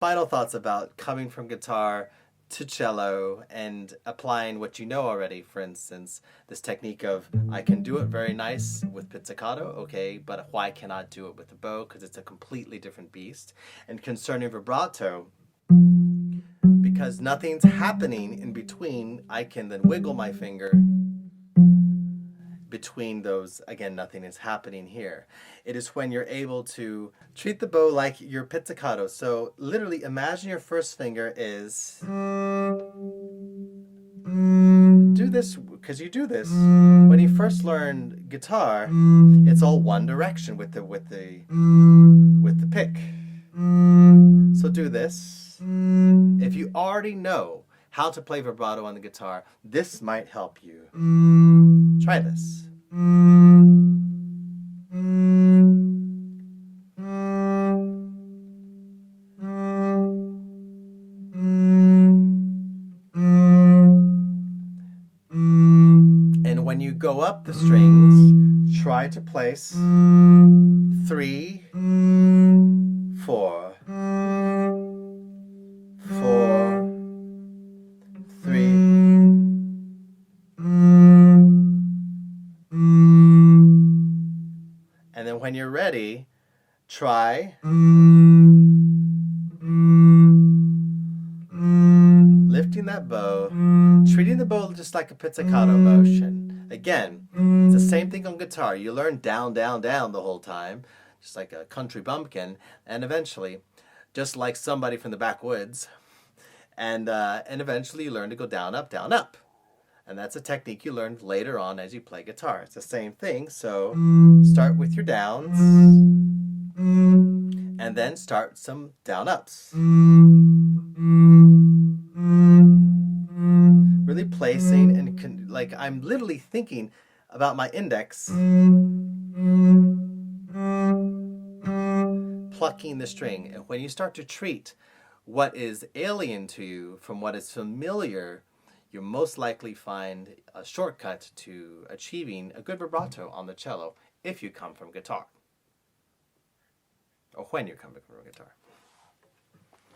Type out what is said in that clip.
Final thoughts about coming from guitar to cello and applying what you know already. For instance, this technique of I can do it very nice with pizzicato, okay, but why cannot do it with the bow? Because it's a completely different beast. And concerning vibrato, because nothing's happening in between, I can then wiggle my finger between those. Again, nothing is happening here. It is when you're able to treat the bow like your pizzicato. So literally imagine your first finger is, do this, because you do this when you first learn guitar. It's all one direction with the pick. So do this. If you already know how to play vibrato on the guitar, this might help you. Try this. And when you go up the strings, try to place 3, 4, 4, 3. And then when you're ready, try lifting that bow, treating the bow just like a pizzicato motion. Again, it's the same thing on guitar. You learn down, down, down the whole time, just like a country bumpkin, and eventually, just like somebody from the backwoods, and eventually you learn to go down, up, down, up. And that's a technique you learn later on as you play guitar. It's the same thing, so start with your downs, and then start some down-ups. Really placing, and like I'm literally thinking about my index, plucking the string. And when you start to treat what is alien to you from what is familiar, you'll most likely find a shortcut to achieving a good vibrato on the cello if you come from guitar, or when you're coming from guitar.